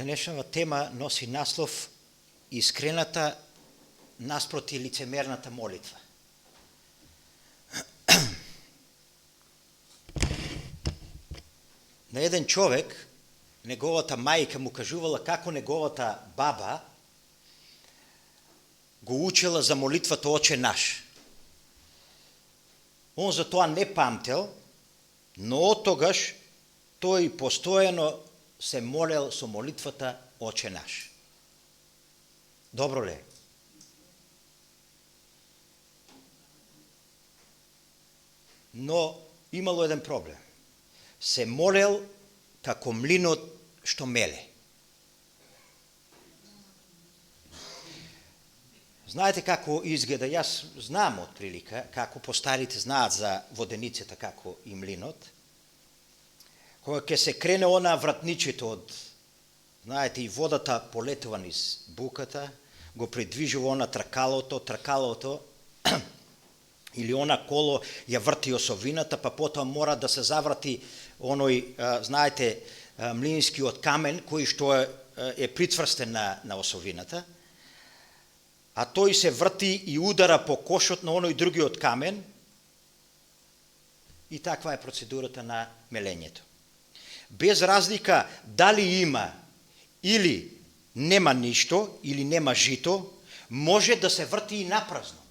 Денешната тема носи наслов "Искрената наспроти лицемерната молитва". На еден човек, неговата мајка му кажувала како неговата баба го учела за молитвата Оче наш. Он за тоа не памтел, но од тогаш тој постојано се молел со молитвата Оче наш. Добро ли? Но имало еден проблем. Се молел како млинот што меле. Знаете како изгледа? Јас знам од прилика, како постарите знаат за воденицата, како и млинот. Кога ќе се крене она вратничето од, знаете, и водата полетува низ буката, го придвижува она тркалото, или она коло ја врти осовината, па потоа мора да се заврати оној, знаете, млинскиот камен, кој што е прицврстен на осовината, а тој се врти и удара по кошот на оној другиот камен, и таква е процедурата на мелењето. Без разлика дали има или нема ништо, или нема жито, може да се врти и напразно.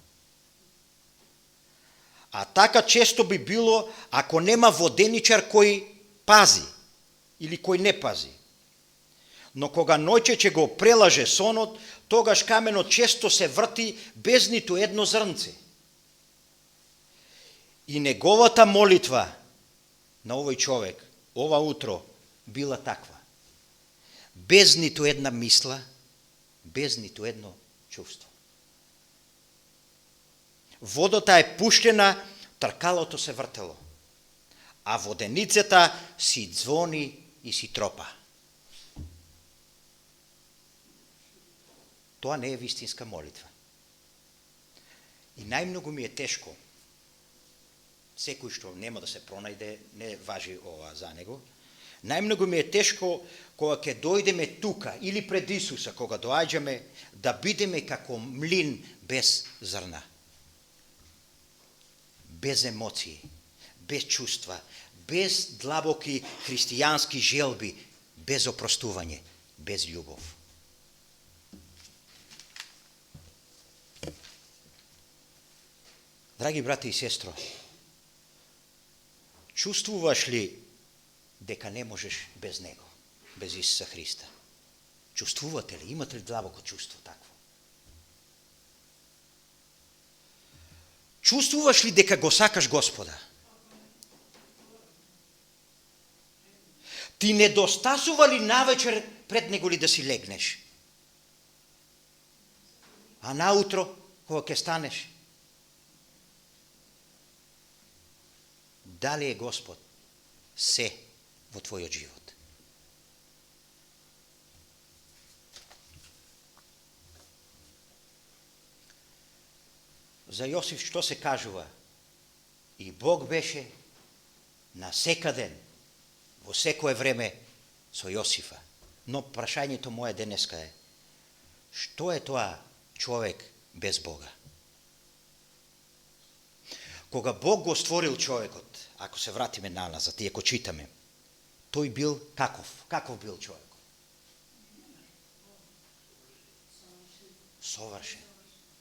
А така често би било ако нема воденичар кој пази или кој не пази. Но кога ноќече го прелаже сонот, тогаш каменот често се врти без ниту едно зрнце. И неговата молитва на овој човек, ова утро, била таква. Без ниту една мисла, без ниту едно чувство. Водата е пуштена, тркалото се вртело, а воденицата си звони и си тропа. Тоа не е вистинска молитва. И најмногу ми е тешко, секој што нема да се пронајде, не важи ова за него, најмногу ми е тешко кога ќе дојдеме тука, или пред Исуса, кога доаѓаме, да бидеме како млин без зрна. Без емоции, без чувства, без длабоки христијански желби, без опростување, без љубов. Драги брати и сестро, чувствуваш ли дека не можеш без Него, без Исуса Христа? Чувствувате ли, имате ли длабоко чувство такво? Чувствуваш ли дека го сакаш Господа? Ти недостасува ли навечер пред Него ли да си легнеш? А наутро, кога ќе станеш? Дали е Господ се во твојот живот? За Јосиф што се кажува? И Бог беше на секаден, во секое време со Јосифа. Но прашањето мое денеска е, што е тоа човек без Бога? Кога Бог го створил човекот, ако се вратиме назад и ако читаме, тој бил каков? Каков бил човекот? Совршен,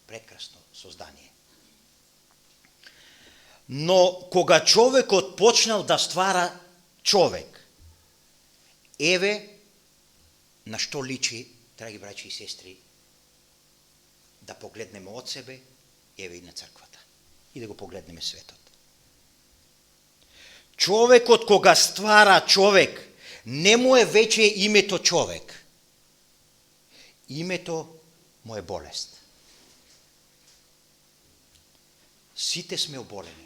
прекрасно создание. Но кога човекот почнал да ствара човек, еве на што личи, драги браќи и сестри, да погледнеме од себе, еве и на црквата, и да го погледнеме светот. Човекот кога ствара човек, не му е веќе името човек. Името му е болест. Сите сме оболени.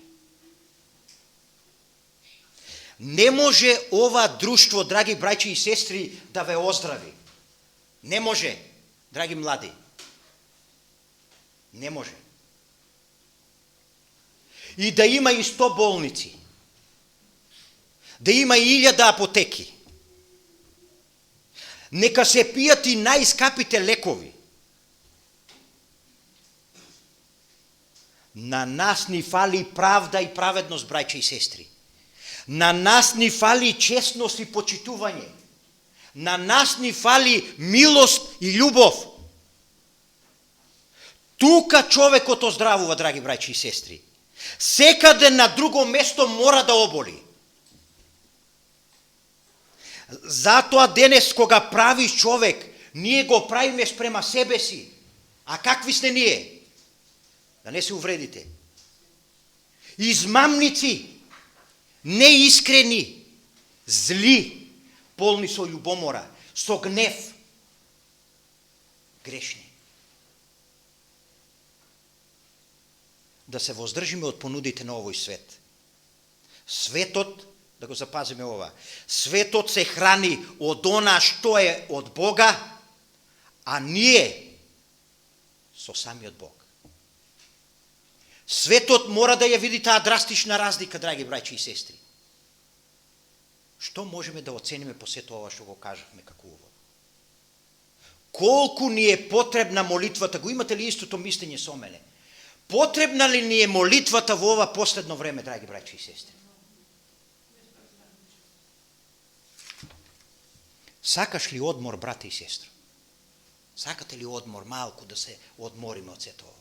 Не може ова друштво, драги браќи и сестри, да ве оздрави. Не може, драги млади. Не може. И да има и 100 болници. Да има и 1000 апотеки. Нека се пијат и најскапите лекови. На нас ни фали правда и праведност, браќа и сестри. На нас ни фали честност и почитување. На нас ни фали милост и љубов. Тука човекот оздравува, драги браќи и сестри. Секаде на друго место мора да оболи. Затоа денес кога правиш човек, ние го правиме спрема себе си. А какви сте ние? Да не се увредите. Измамници, неискрени, зли, полни со љубомора, со гнев, грешни. Да се воздржиме од понудите на овој свет. Светот, да го запазиме ова, светот се храни од она што е од Бога, а ние со самиот Бог. Светот мора да ја види таа драстична разлика, драги браќи и сестри. Што можеме да оцениме по сето ова што го кажавме како увод? Колку ни е потребна молитвата? Го имате ли истото мислење со мене? Потребна ли ни е молитвата во ова последно време, драги браќи и сестри? Сакаш ли одмор, брате и сестро? Сакате ли одмор малку да се одмориме од сето ова?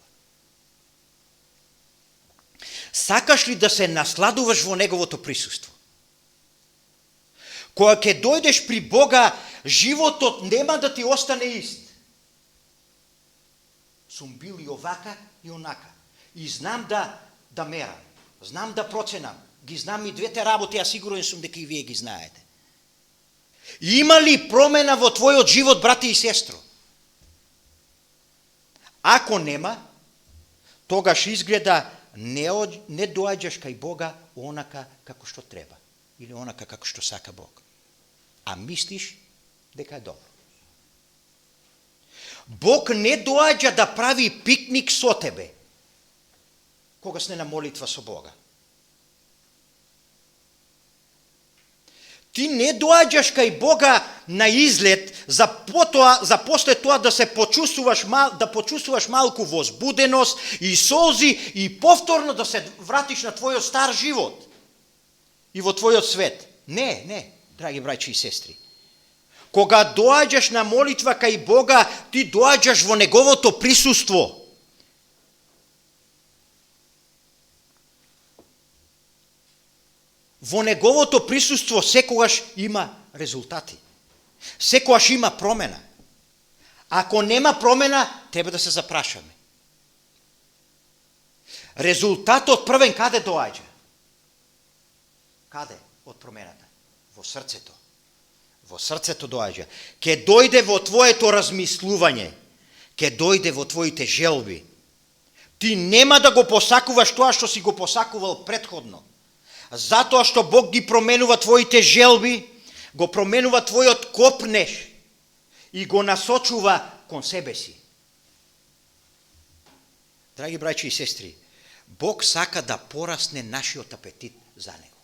Сакаш ли да се насладуваш во Неговото присуство? Кога ќе дојдеш при Бога, животот нема да ти остане ист. Сум бил и овака и онака. И знам да мерам, знам да проценам. Ги знам и двете работи, а сигурен сум дека и вие ги знаете. Има ли промена во твојот живот, брате и сестро? Ако нема, тогаш изгледа не доаѓаш кај Бога онака како што треба или онака како што сака Бог, а мислиш дека е добро. Бог не доаѓа да прави пикник со тебе кога сте на молитва со Бога. Ти не доаѓаш кај Бога на излет за после тоа да се почувствуваш малку возбуденост и солзи и повторно да се вратиш на твојот стар живот и во твојот свет. Не, драги браќи и сестри. Кога доаѓаш на молитва кај Бога, ти доаѓаш во Неговото присуство. Во Неговото присуство секогаш има резултати. Секогаш има промена. Ако нема промена, треба да се запрашаме. Резултатот првен каде доаѓа? Каде од промената? Во срцето. Во срцето доаѓа. Ке дојде во твоето размислување. Ке дојде во твоите желби. Ти нема да го посакуваш тоа што си го посакувал претходно. Затоа што Бог ги променува твоите желби, го променува твојот копнеш и го насочува кон себе си. Драги браќи и сестри, Бог сака да порасне нашиот апетит за Него.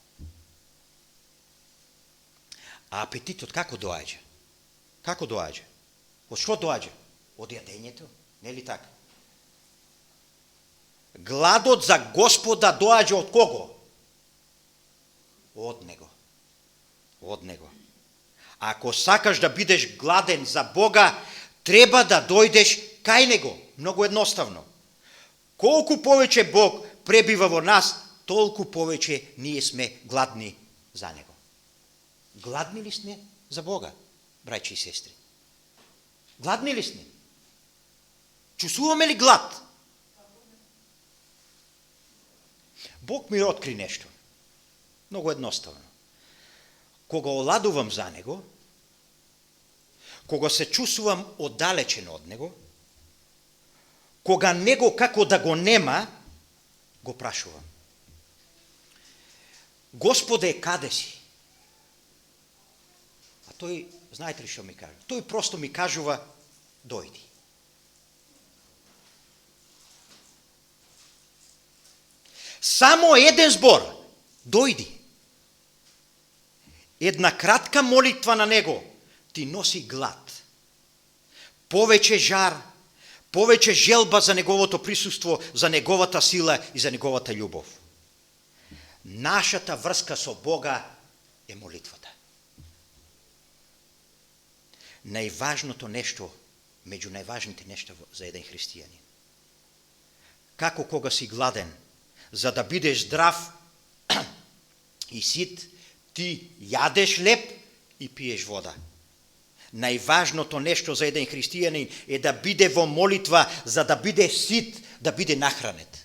А апетитот како доаѓа? Како доаѓа? Од што доаѓа? Од јадењето? Нели така? Гладот за Господа доаѓа од кого? Од Него. Од Него. Ако сакаш да бидеш гладен за Бога, треба да дојдеш кај Него. Многу едноставно. Колку повеќе Бог пребива во нас, толку повеќе ние сме гладни за Него. Гладни ли сме за Бога, браќи и сестри? Гладни ли сме? Чувствуваме ли глад? Бог ми откри нешто. Многу едноставно. Кога оладувам за Него, кога се чувствувам оддалечен од Него, кога Него како да го нема, го прашувам. Господе, каде си? А тој, знаете ли што ми кажа? Тој просто ми кажува, дојди. Само еден збор, дојди. Една кратка молитва на Него ти носи глад, повече жар, повече желба за Неговото присуство, за Неговата сила и за Неговата љубов. Нашата врска со Бога е молитвата. Најважното нешто, меѓу најважните нешта за еден христијанин. Како кога си гладен, за да бидеш здрав и сит, ти јадеш леп и пиеш вода. Најважното нешто за еден христијанин е да биде во молитва, за да биде сит, да биде нахранет.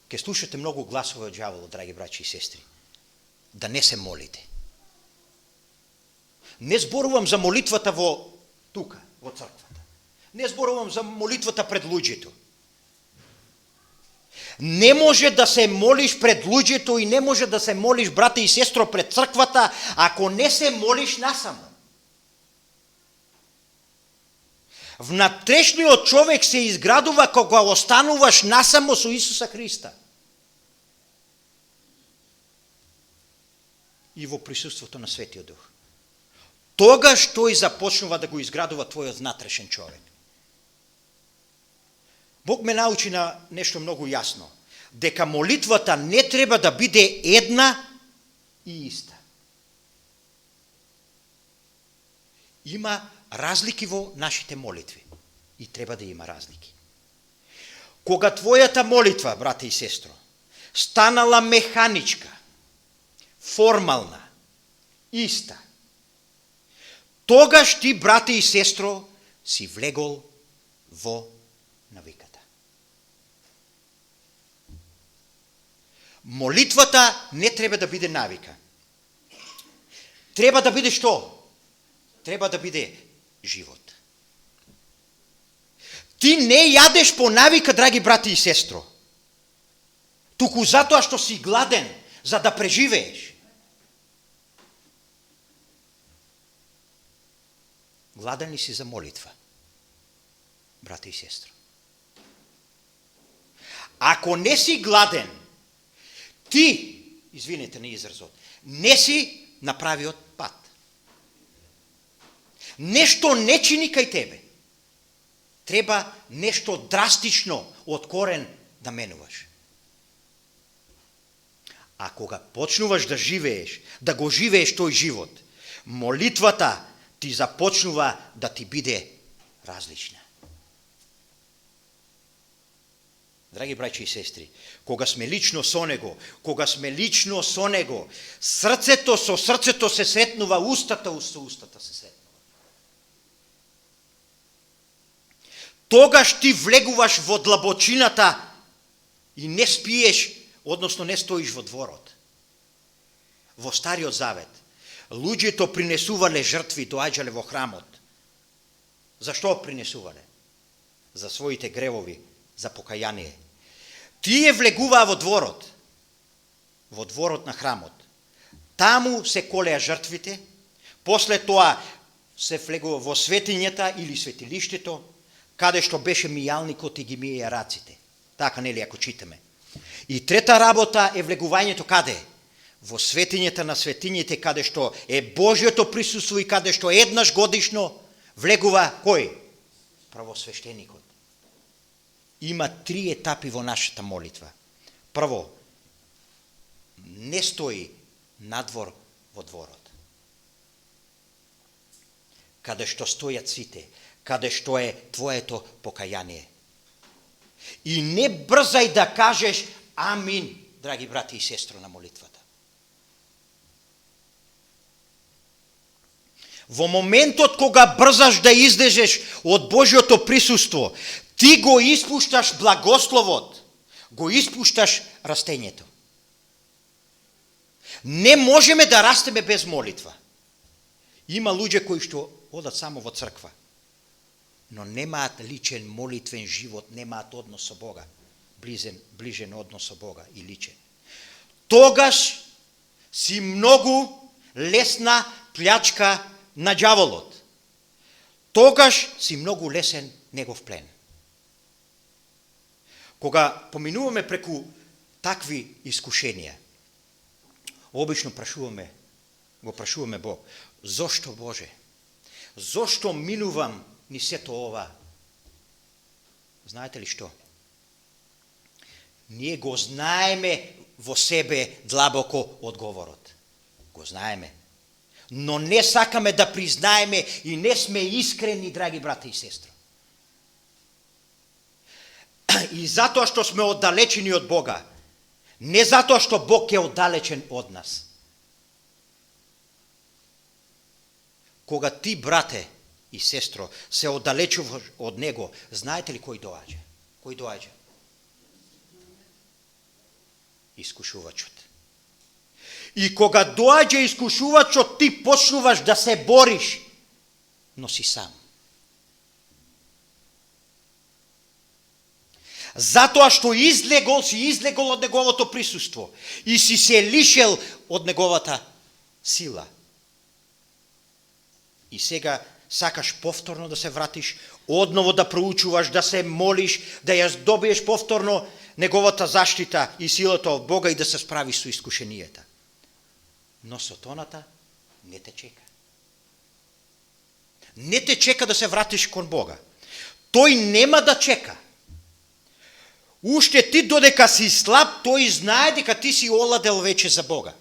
Ке слушате многу гласове од ѓаволот, драги браќи и сестри, да не се молите. Не зборувам за молитвата во тука, во црквата. Не зборувам за молитвата пред луѓето. Не може да се молиш пред луѓето и не може да се молиш, брате и сестро, пред црквата, ако не се молиш насамо. Внатрешниот човек се изградува кога остануваш насамо со Исуса Христа. И во присуството на Светиот Дух. Тогаш тој започнува да го изградува твојот внатрешен човек. Бог ме научи на нешто многу јасно, дека молитвата не треба да биде една и иста. Има разлики во нашите молитви и треба да има разлики. Кога твојата молитва, брате и сестро, станала механичка, формална, иста, тогаш ти, брате и сестро, си влегол во навиката. Молитвата не треба да биде навика. Треба да биде што? Треба да биде живот. Ти не јадеш по навика, драги брати и сестро, туку затоа што си гладен, за да преживееш. Гладен ли си за молитва, брате и сестро? Ако не си гладен, ти, извинете на изразот, не си направиот пат. Нешто не чини кај тебе. Треба нешто драстично од корен да менуваш. А кога почнуваш да живееш, да го живееш тој живот, молитвата ти започнува да ти биде различна. Драги браќи и сестри, кога сме лично со Него, срцето со срцето се сретнува, устата со устата се сретнува. Тогаш ти влегуваш во длабочината и не спиеш, односно не стоиш во дворот. Во Стариот Завет, луѓето принесувале жртви, доаѓале во храмот. Зашто принесувале? За своите гревови, за покаяние. Тие влегуваа во дворот на храмот. Таму се колеа жртвите, после тоа се влегува во светињата или светилиштето, каде што беше мијалникот и ги миеја раците. Така, нели, ако читаме. И трета работа е влегувањето каде? Во светињата на светињите, каде што е Божјото присуство и каде што еднаш годишно влегува кој? Правосвештеникот. Има 3 етапи во нашата молитва. Прво, не стои надвор во дворот. Каде што стојат сите, каде што е твоето покаяние. И не брзај да кажеш амин, драги брати и сестро, на молитвата. Во моментот кога брзаш да излезеш од Божјото присуство, ти го испушташ благословот, го испушташ растењето. Не можеме да растеме без молитва. Има луѓе кои што одат само во црква, но немаат личен молитвен живот, немаат однос со Бога, ближен однос со Бога и личен. Тогаш си многу лесна плячка на ѓаволот. Тогаш си многу лесен негов плен. Кога поминуваме преку такви искушенија, обично го прашуваме Бог, зошто Боже? Зошто милувам ни сето ова? Знаете ли што? Ние го знаеме во себе длабоко одговорот. Го знаеме. Но не сакаме да признаеме и не сме искрени, драги брати и сестри. И затоа што сме оддалечени од Бога, не затоа што Бог е оддалечен од нас. Кога ти, брате и сестро, се оддалечуваш од Него, знаете ли кој доаѓа? Кој доаѓа? Искушувачот. И кога доаѓа искушувачот, ти почнуваш да се бориш, но си сам. Затоа што си излегол од неговото присуство и си се лишел од неговата сила. И сега сакаш повторно да се вратиш, одново да проучуваш, да се молиш, да ја добиеш повторно неговата заштита и силата од Бога и да се справиш со искушенијата. Но сатаната не те чека. Не те чека да се вратиш кон Бога. Тој нема да чека. Уште ти додека си слаб, тој знае дека ти си оладел веќе за Бога.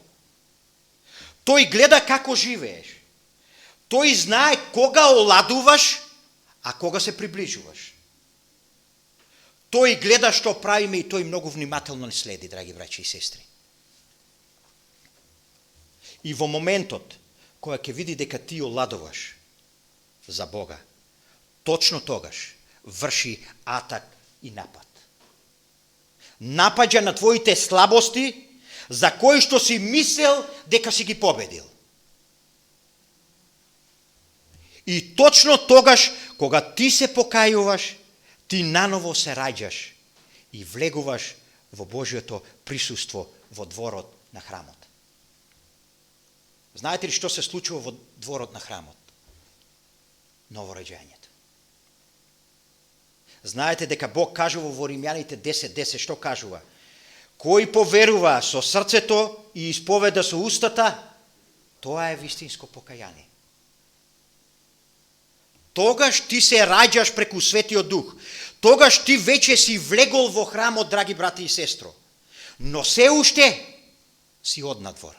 Тој гледа како живееш. Тој знае кога оладуваш, а кога се приближуваш. Тој гледа што правиме и тој многу внимателно не следи, драги браќи и сестри. И во моментот кога ќе види дека ти оладуваш за Бога, точно тогаш врши атак и напад. Напаѓа на твоите слабости за кои што си мислел дека си ги победил. И точно тогаш, кога ти се покајуваш, ти наново се раѓаш и влегуваш во Божјото присуство во дворот на храмот. Знаете ли што се случува во дворот на храмот? Новораѓањето. Знаете дека Бог кажува во Римјаните 10:10, што кажува? Кој поверува со срцето и исповеда со устата, тоа е вистинско покаяние. Тогаш ти се раѓаш преку Светиот Дух. Тогаш ти веќе си влегол во храмот, драги брати и сестро. Но се уште си однадвор.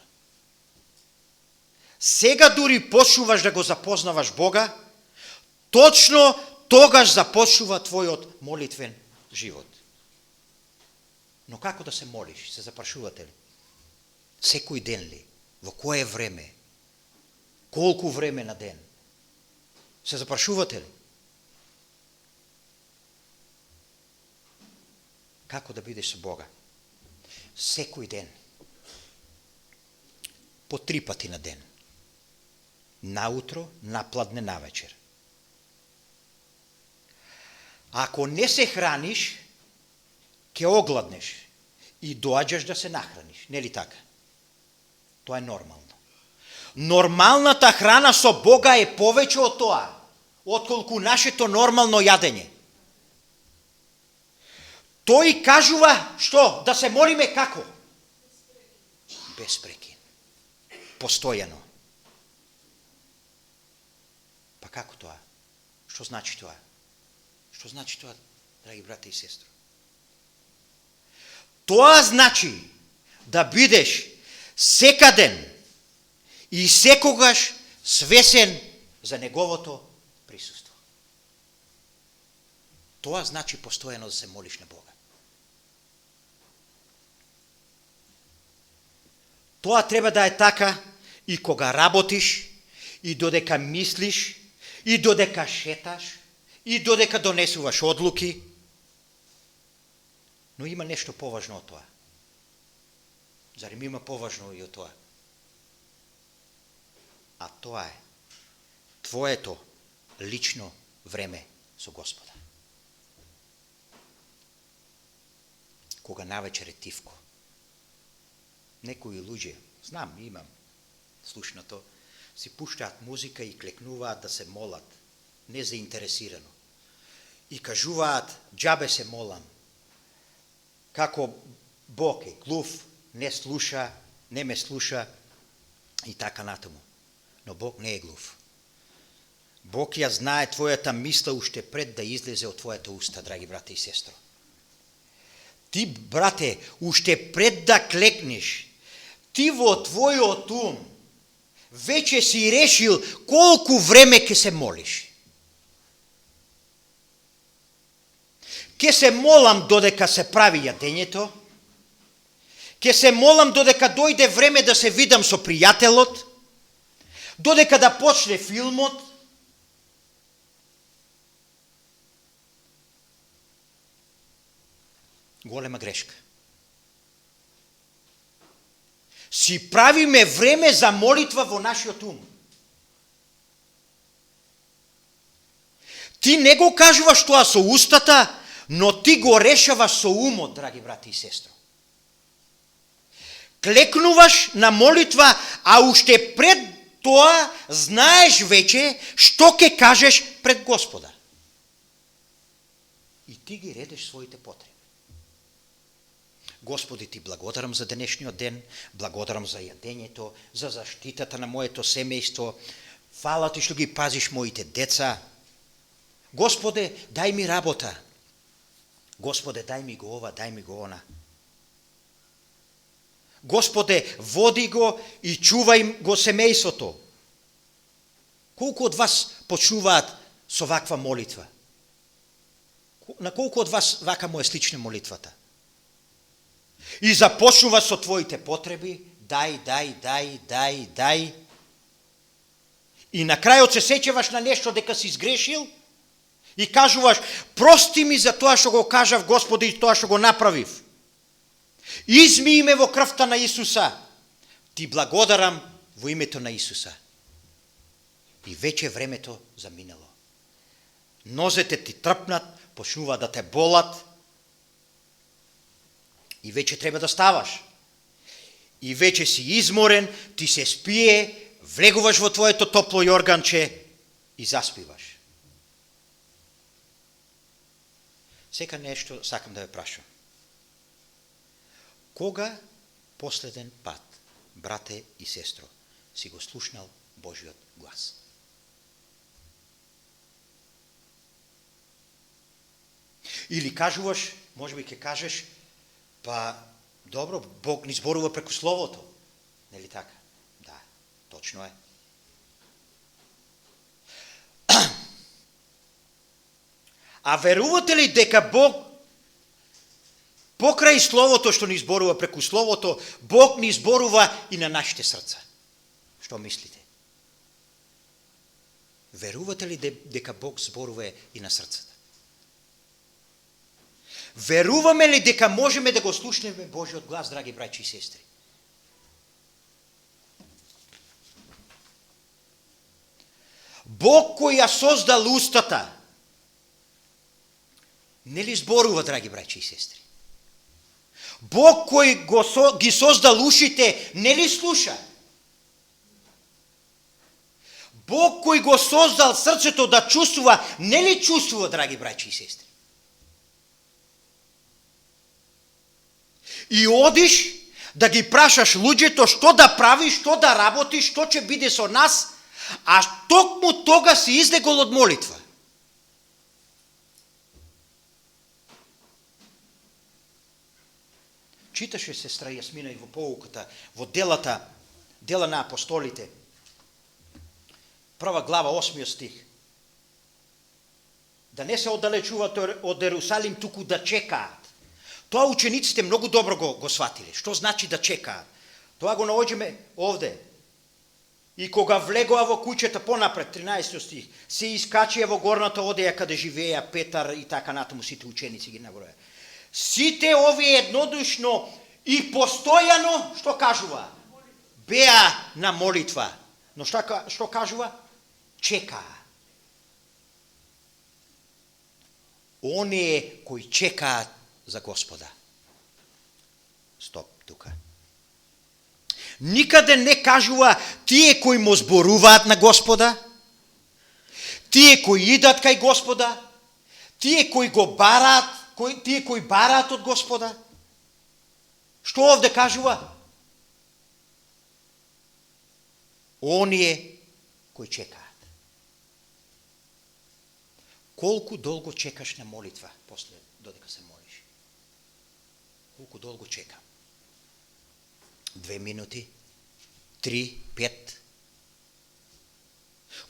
Сега дури почнуваш да го запознаваш Бога, точно тогаш започнува твојот молитвен живот. Но како да се молиш? Се запрашувате ли? Секој ден ли? Во кое време? Колку време на ден? Се запрашувате ли? Како да бидеш со Бога? Секој ден. По 3 пати на ден. Наутро, напладне, навечер. Ако не се храниш, ќе огладнеш и доаѓаш да се нахраниш. Не ли така? Тоа е нормално. Нормалната храна со Бога е повеќе од тоа, отколку нашето нормално јадење. Тој кажува што? Да се молиме како? Без прекин. Постојано. Па како тоа? Што значи тоа? Што значи тоа, драги брати и сестри? Тоа значи да бидеш секаден и секогаш свесен за неговото присуство. Тоа значи постојано да се молиш на Бога. Тоа треба да е така и кога работиш, и додека мислиш, и додека шеташ, и додека донесуваш одлуки. Но има нешто поважно од тоа. Зарем има поважно и од тоа? А тоа е твоето лично време со Господа. Кога навечер е тивко. Некои луѓе, знам, имам слушнато, си пуштаат музика и клекнуваат да се молат, незаинтересирано. И кажуваат, џабе се молам. Како Бог е глув, не слуша не ме слуша и така натаму. Но Бог не е глув. Бог ја знае твојата мисла уште пред да излезе од твојата уста, драги брате и сестро. Ти, брате, уште пред да клекнеш, ти во твојот ум веќе си решил колку време ќе се молиш. Ќе се молам додека се прави јадењето, ќе се молам додека дојде време да се видам со пријателот, додека да почне филмот. Голема грешка. Си правиме време за молитва во нашиот ум. Ти не го кажуваш тоа со устата, но ти го решаваш со умот, драги брати и сестро. Клекнуваш на молитва, а уште пред тоа знаеш веќе што ќе кажеш пред Господа. И ти ги редеш своите потреби. Господи, ти благодарам за денешниот ден, благодарам за јадењето, за заштитата на моето семејство. Фала ти што ги пазиш моите деца. Господе, дај ми работа. Господе, дај ми го ова, дај ми го она. Господе, води го и чувај го семејството. Колку од вас почуваат со ваква молитва? На колку од вас вака му е слична молитвата? И започнува со твоите потреби, дај. И на крајот се сеќаваш на нешто дека си сгрешил и кажуваш, прости ми за тоа што го кажав, Господи, и тоа што го направив. Измии ме во крвта на Исуса. Ти благодарам во името на Исуса. И веќе времето заминало. Нозете ти трпнат, почнува да те болат, и веќе треба да ставаш. И веќе си изморен, ти се спие, влегуваш во твоето топло јорганче и заспиваш. Сека нешто сакам да ве прашам. Кога последен пат, брате и сестро, си го слушнал Божиот глас? Или кажуваш, можеби ќе кажеш, па, добро, Бог ни зборува преку Словото. Нели така? Да, точно е. А верувате ли дека Бог, покрај Словото што ни зборува преку Словото, Бог ни зборува и на нашите срца? Што мислите? Верувате ли дека Бог зборува и на срцата? Веруваме ли дека можеме да го слушнеме Божиот глас, драги браќи и сестри? Бог кој ја создал устата, нели зборува, драги браќи и сестри? Бог кој ги создал ушите, нели слуша? Бог кој го создал срцето да чувствува, нели чувствува, драги браќи и сестри? И одиш да ги прашаш луѓето што да правиш, што да работиш, што ќе биде со нас, а токму тога си излегол од молитва. Читаше сестра Јасмина и во поуката, во дела на апостолите, 1 глава, 8 стих. Да не се оддалечуваат од Ерусалим, туку да чекаат. Тоа учениците многу добро го сватиле. Што значи да чекаат? Тоа го наоѓаме овде. И кога влегоа во куќата понапред, 13 стих, се искачија во горната одеја каде живееа Петар и така натаму сите ученици ги наброја. Сите овие еднодушно и постојано, што кажува? Беа на молитва. Но што кажува? Чекаа. Оние кои чекаат за Господа. Стоп тука. Никаде не кажува тие кои му зборуваат на Господа, тие кои идат кај Господа, тие кои го бараат, тие кои бараат од Господа. Што овде кажува? оние кои чекаат. Колку долго чекаш на молитва после додека се молиш? Колку долго чека? 2 минути? 3, 5?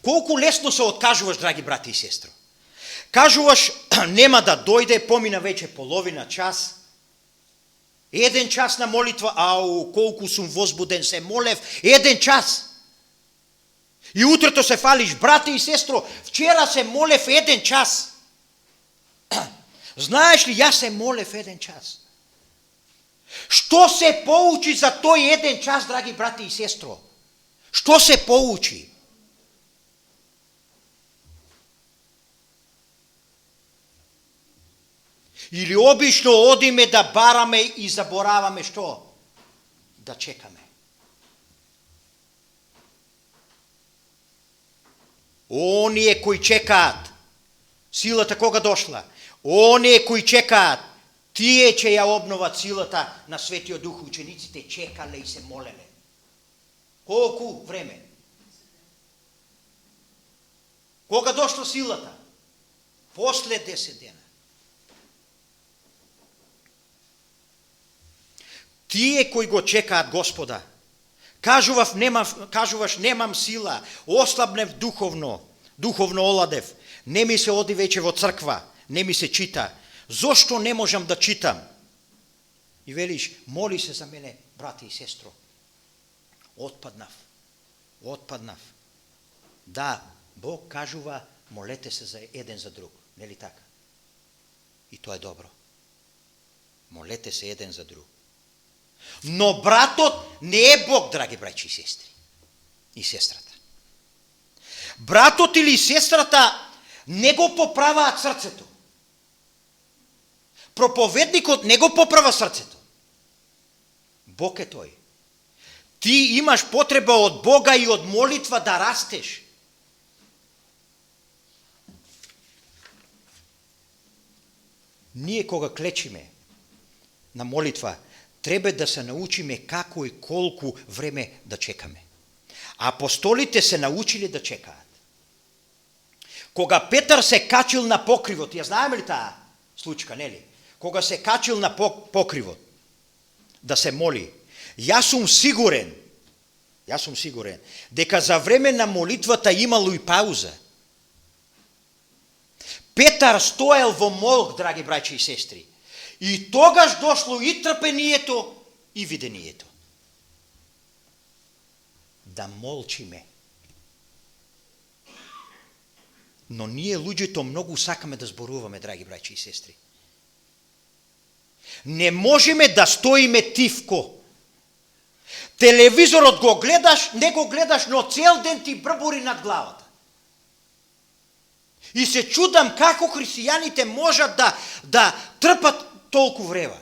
Колку лесно се откажуваш, драги брати и сестро? Кажуваш, нема да дојде, помина веќе половина час, 1 час на молитва, ау, колку сум возбуден, се молев, 1 час. И утрето се фалиш, брате и сестро, вчера се молев 1 час. Знаеш ли, јас се молев 1 час. Што се поучи за тој 1 час, драги брате и сестро? Што се поучи? Или обично одиме да бараме и забораваме што? Да чекаме. Оние кои чекаат, силата кога дошла? Оние кои чекаат, тие ќе ја обноват силата на Светиот Дух. Учениците чекале и се молеле. Колку време? Кога дошла силата? После 10 дена. Тие кои го чекаат Господа, кажуваш немам сила, ослабнев духовно оладев, не ми се оди веќе во црква, не ми се чита. Зошто не можам да читам? И велиш, моли се за мене, брате и сестро. Отпаднав. Да, Бог кажува, молете се за еден за друг, нели така? И тоа е добро. Молете се еден за друг. Но братот не е Бог, драги браќи и сестри. И сестрата. Братот или сестрата не го поправаат срцето. Проповедникот не го поправа срцето. Бог е тој. Ти имаш потреба од Бога и од молитва да растеш. Ние кога клечиме на молитва, треба да се научиме како и колку време да чекаме. Апостолите се научиле да чекаат. Кога Петар се качил на покривот, ја знаеме ли таа случка, нели? Кога се качил на покривот да се моли, јас сум сигурен дека за време на молитвата имало и пауза. Петар стоел во молк, драги браќи и сестри. И тогаш дошло и трпението и видението. Да молчиме. Но ние луѓето многу сакаме да зборуваме, драги браќи и сестри. Не можеме да стоиме тивко. Телевизорот го гледаш, не го гледаш, но цел ден ти брбури над главата. И се чудам како христијаните можат да трпат толку време.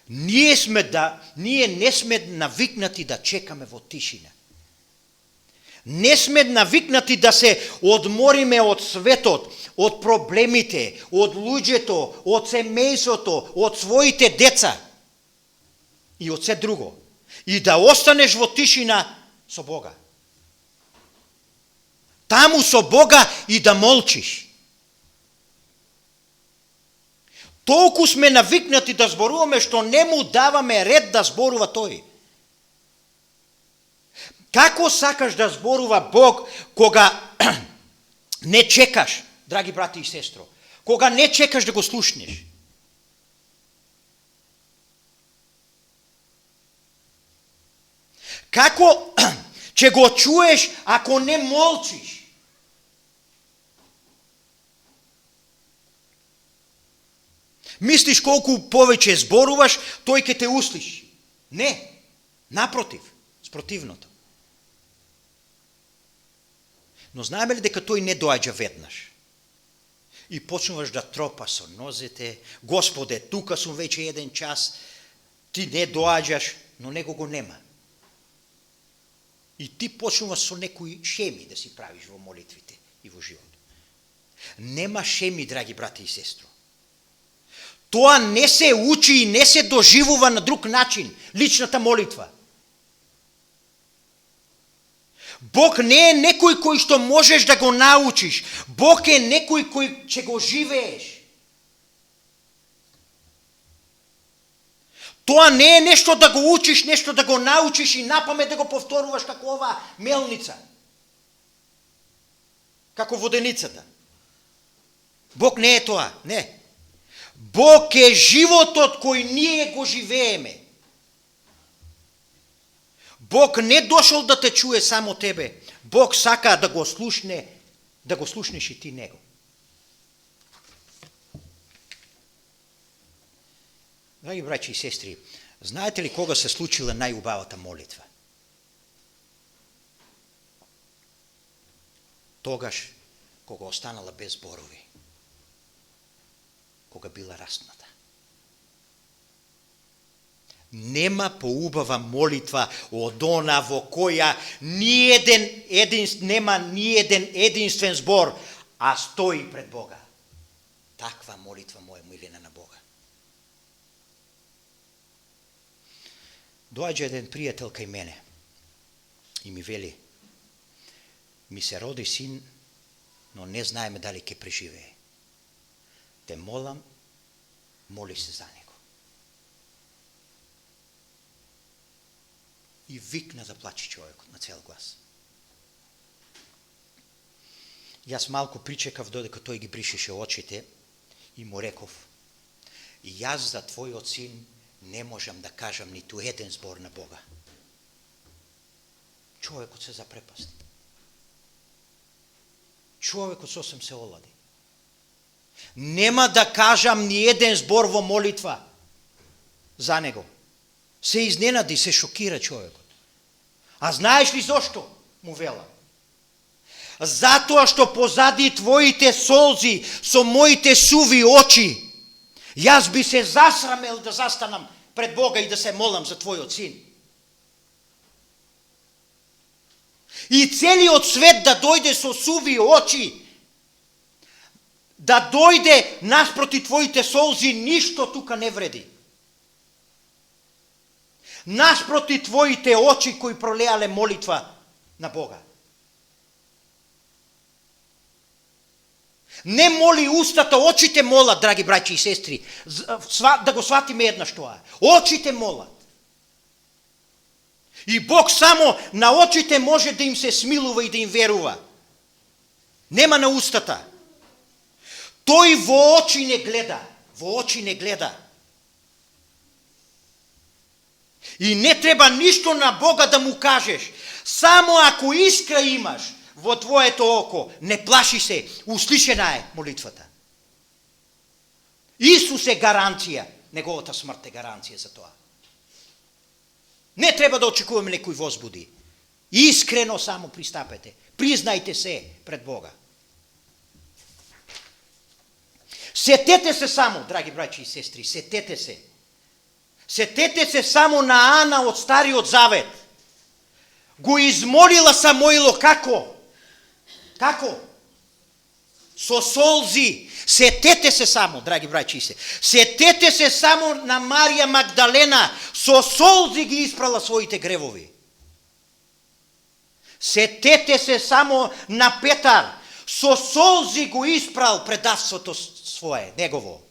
Ние не сме навикнати да чекаме во тишина. Не сме навикнати да се одмориме од светот, од проблемите, од луѓето, од семејството, од своите деца и од се друго. И да останеш во тишина со Бога. Таму со Бога и да молчиш. Толку сме навикнати да зборуваме што не му даваме ред да зборува тој. Како сакаш да зборува Бог кога не чекаш, драги брати и сестро, кога не чекаш да го слушнеш? Како ќе го чуеш ако не молчиш? Мислиш колку повеќе зборуваш, тој ќе те услиши. Не, напротив, спротивното. Но знаеме ли дека тој не доаѓа веднаш? И почнуваш да тропаш со нозете, Господе, тука сум веќе 1 час, ти не доаѓаш, но него го нема. И ти почнуваш со некои шеми да си правиш во молитвите и во живот. Нема шеми, драги брати и сестро. Тоа не се учи и не се доживува на друг начин, личната молитва. Бог не е некој кој што можеш да го научиш. Бог е некој кој ќе го живееш. Тоа не е нешто да го учиш, нешто да го научиш и напамет да го повторуваш како ова мелница. Како воденицата. Бог не е тоа, не. Бог е животот кој ние го живееме. Бог не дошол да те чуе само тебе. Бог сака да го слушне, да го слушнеш и ти него. Драги браќи и сестри, знаете ли кога се случила најубавата молитва? Тогаш кога останала без зборови. Кога била распната. Нема поубава молитва од она во која нема ниеден единствен збор, а стои пред Бога. Таква молитва моја милена на Бога. Доаѓа еден пријател кај мене и ми вели: ми се роди син, но не знаеме дали ќе преживее. Те молам, моли се за него. И викна да плаче човекот на цел глас. Јас малку причекав додека тој ги бришеше очите и му реков: и јас за твојот син не можам да кажам ниту еден збор на Бога. Човекот се запрепасти. Човекот сосем се олади. Нема да кажам ни еден збор во молитва за него. Се изненади, се шокира човекот. А знаеш ли зошто? Му вела. Затоа што позади твоите солзи со моите суви очи, јас би се засрамел да застанам пред Бога и да се молам за твојот син. И целиот свет да дојде со суви очи, да дојде наспроти твоите солзи, ништо тука не вреди. Наспроти твоите очи кои пролеале молитва на Бога. Не моли устата, очите молат, драги браќи и сестри. Да го сватиме еднаш тоа. Очите молат. И Бог само на очите може да им се смилува и да им верува. Нема на устата. Тој во очи не гледа. Во очи не гледа. И не треба ништо на Бога да му кажеш. Само ако искра имаш во твоето око, не плаши се, услишена е молитвата. Исус е гаранција, неговата смрт е гаранција за тоа. Не треба да очекуваме некој возбуди. Искрено само пристапете. Признајте се пред Бога. Сетете се само, драги браќи и сестри, сетете се. Сетете се само на Ана од Стариот Завет. Го измолила Самоило како? Како? Со солзи. Сетете се само, драги браќи и сестри. Сетете се само на Марија Магдалена. Со солзи ги испрала своите гревови. Сетете се само на Петар. Со солзи го испрал предавството свое, негово.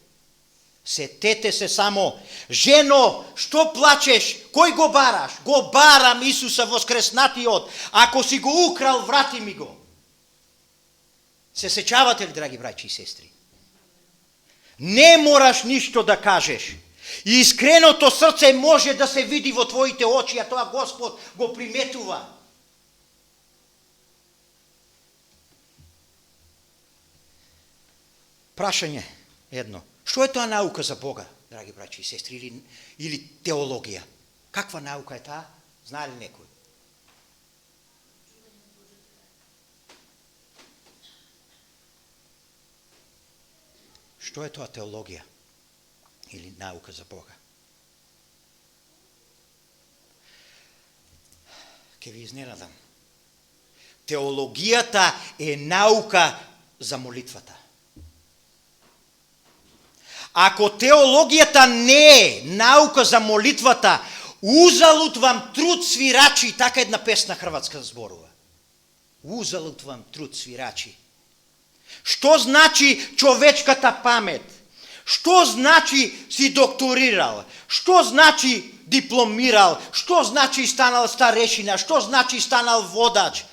Сетете се само, жено, што плачеш, кој го бараш? Го барам Исуса воскреснатиот, ако си го украл, врати ми го. Се сеќавате ли, драги браќи и сестри? Не мораш ништо да кажеш. Искреното срце може да се види во твоите очи, а тоа Господ го приметува. Прашање едно. Што е тоа наука за Бога, драги браќи и сестри, или теологија? Каква наука е таа? Знае ли некој? Што е тоа теологија или наука за Бога? Ке ви изненадам. Теологијата е наука за молитвата. Ако теологијата не е наука за молитвата, узалут вам труд свирачи, така една песна хрватска зборува. Узалут вам труд свирачи. Што значи човечката памет? Што значи си докторирал? Што значи дипломирал? Што значи станал старешина? Што значи станал водач?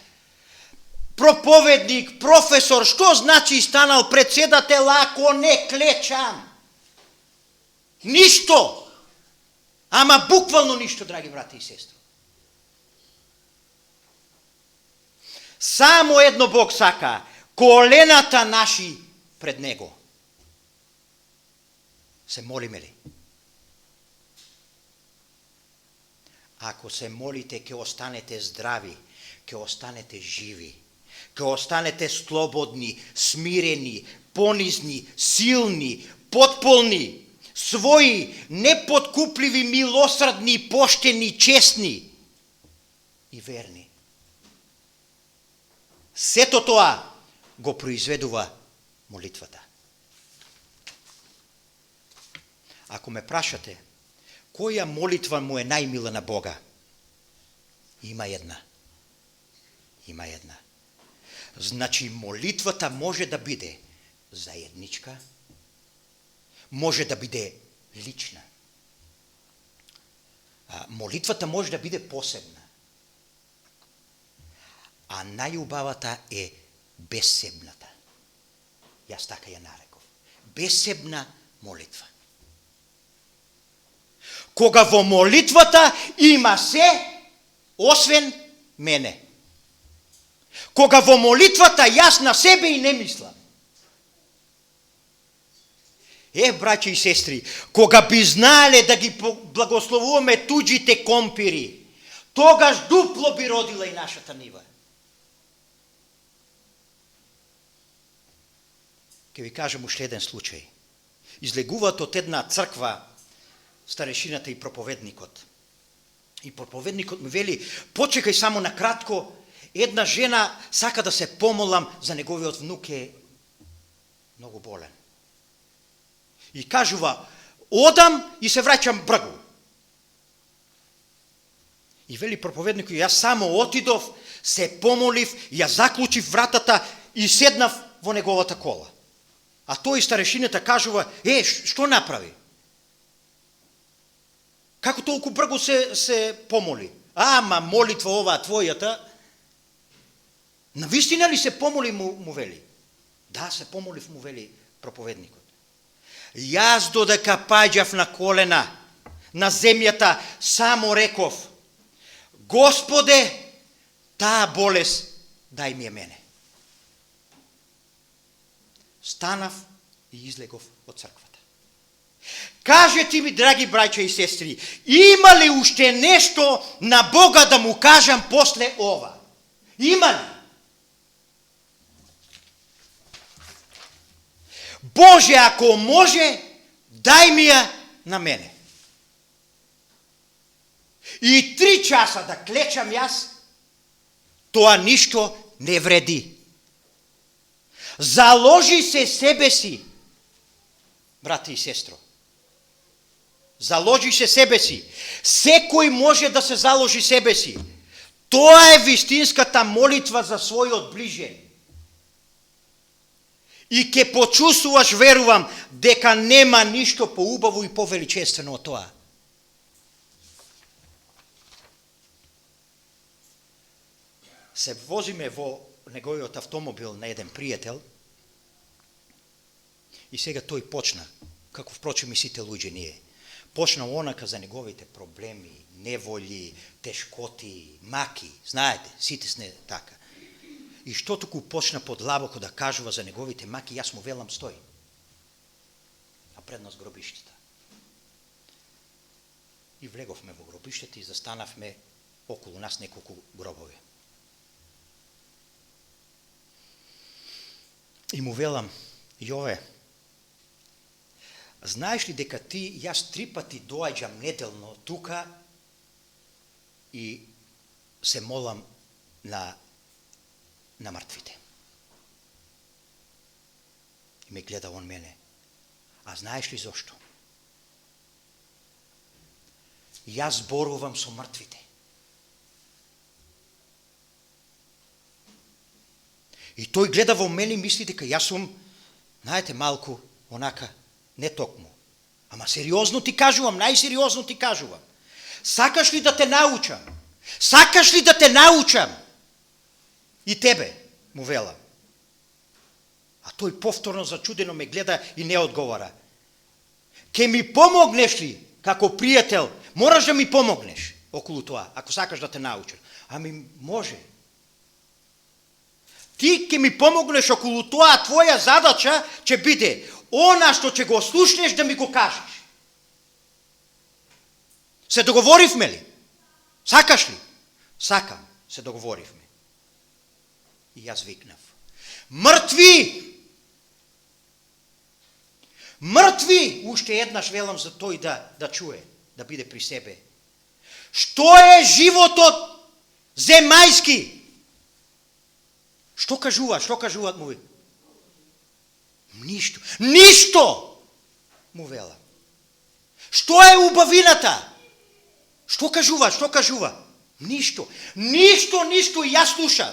Проповедник, професор, што значи станал председател ако не клечам? Ништо. Ама буквално ништо, драги брати и сестри. Само едно Бог сака, колената наши пред Него. Се молиме ли? Ако се молите, ќе останете здрави, ќе останете живи, ќе останете слободни, смирени, понизни, силни, потполни, своји, непоткупливи, милосрдни, поштени, честни и верни. Сето тоа го произведува молитвата. Ако ме прашате, која молитва му е најмила на Бога? Има една. Има една. Значи молитвата може да биде заедничка, може да биде лична. Молитвата може да биде посебна. А најубавата е бесебната. Јас така ја нареков. Бесебна молитва. Кога во молитвата има се, освен мене. Кога во молитвата јас на себе и не мислам. Браќи и сестри, кога би знаеле да ги благословуваме туѓите компири, тогаш дупло би родила и нашата нива. Ке ви кажем уште еден случај. Излегуваат од една црква старешината и проповедникот. И проповедникот ми вели, почекај само на кратко, една жена сака да се помолам за неговиот внук е многу болен. И кажува, одам и се враќам бргу. И вели проповедникот, јас само отидов, се помолив, ја заклучив вратата и седнав во неговата кола. А тој старешината кажува, што направи? Како толку бргу се помоли? Ама молитва оваа твојата, навистина ли се помоли му вели? Да, се помолив му вели проповедникот. Јас додека паѓав на колена на земјата, само реков, Господе, таа болест дај ми е мене. Станав и излегов од црквата. Кажете ми, драги браќа и сестри, има ли уште нешто на Бога да му кажам после ова? Има ли? Боже, ако може, дај ми ја на мене. И 3 часа да клечам јас, тоа ништо не вреди. Заложи се себе си, брати и сестро. Заложи се себе си. Секој може да се заложи себе си. Тоа е вистинската молитва за својот ближен. И ке почувствуваш, верувам, дека нема ништо поубаво и повеличествено од тоа. Се возиме во неговиот автомобил на еден пријател и сега тој почна, како впрочем и сите луѓе ние, почна онака за неговите проблеми, неволји, тешкоти, маки, знаете, сите сме така. И што туку почна подлабоко да кажува за неговите маки, јас му велам стој. А пред нас гробиштата. И влеговме во гробиштата и застанавме околу нас неколку гробови. И му велам, Јове, знаеш ли дека ти, јас 3 пати доаѓам неделно тука и се молам на мртвите. И ме гледа он мене. А знаеш ли зошто? Јас зборувам со мртвите. И тој гледа во мене и мисли дека јас сум, знаете, малку, онака, не токму. Ама сериозно ти кажувам, најсериозно ти кажувам. Сакаш ли да те научам? Сакаш ли да те научам? И тебе, му велам. А тој повторно зачудено ме гледа и не одговора. Ке ми помогнеш ли, како пријател, мораш да ми помогнеш околу тоа, ако сакаш да те научам. Ами може. Ти ке ми помогнеш околу тоа, твоја задача ќе биде она што ќе го слушнеш да ми го кажеш. Се договоривме ли? Сакаш ли? Сакам, се договоривме. И јас викнав. Мртви! Мртви! Уште еднаш велам за тој да чуе, да биде при себе. Што е животот земајски? Што кажуваат му? Ништо. Ништо! Му велам. Што е убавината? Што кажува? Ништо. Ништо, и јас слушам.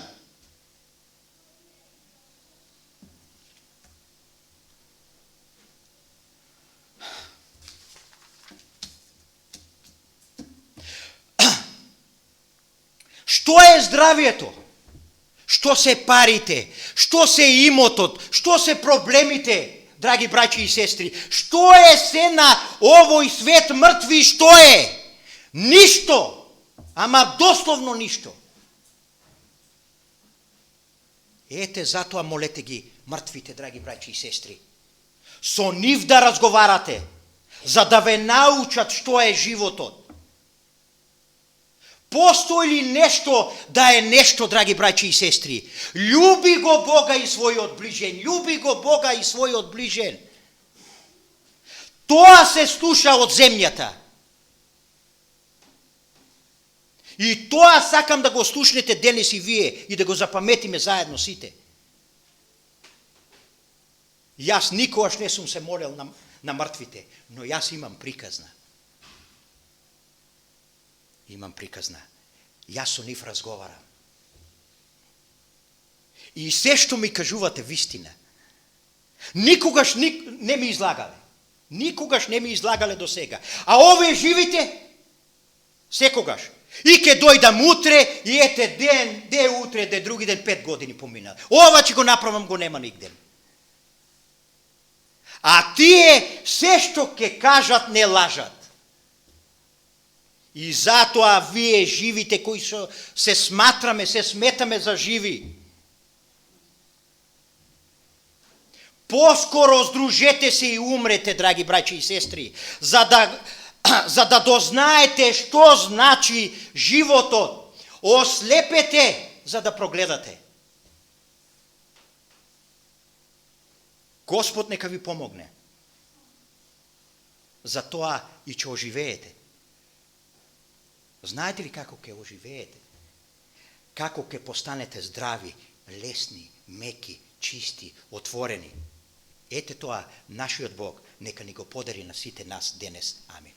Што е здравието? Што се парите? Што се имотот? Што се проблемите, драги браќи и сестри? Што е се на овој свет мртви? Што е? Ништо! Ама дословно ништо. Ете, затоа молете ги мртвите, драги браќи и сестри. Со нив да разговарате, за да ве научат што е животот. Постои ли нешто да е нешто, драги браќи и сестри? Љуби го Бога и својот ближен. Љуби го Бога и својот ближен. Тоа се слуша од земјата. И тоа сакам да го слушнете денес и вие и да го запаметиме заедно сите. Јас никогаш не сум се молел на мртвите, но јас имам приказна. Јас со нив разговарам. И се што ми кажувате вистина. Никогаш не ми излагале. Никогаш не ми излагале до сега. А овие живите секогаш. И ке дојдам утре, и ете де утре, де други ден, 5 години поминали. Ова ќе го направам, го нема нигде. А тие се што ке кажат не лажат. И затоа вие живите кои се сметаме за живи. Поскоро здружете се и умрете, драги браќи и сестри, за да дознаете што значи животот. Ослепете за да прогледате. Господ нека ви помогне. За тоа и ќе оживеете. Знаете ли како ќе оживеете? Како ќе постанете здрави, лесни, меки, чисти, отворени? Ете тоа, нашиот Бог нека ни го подари на сите нас денес. Амин.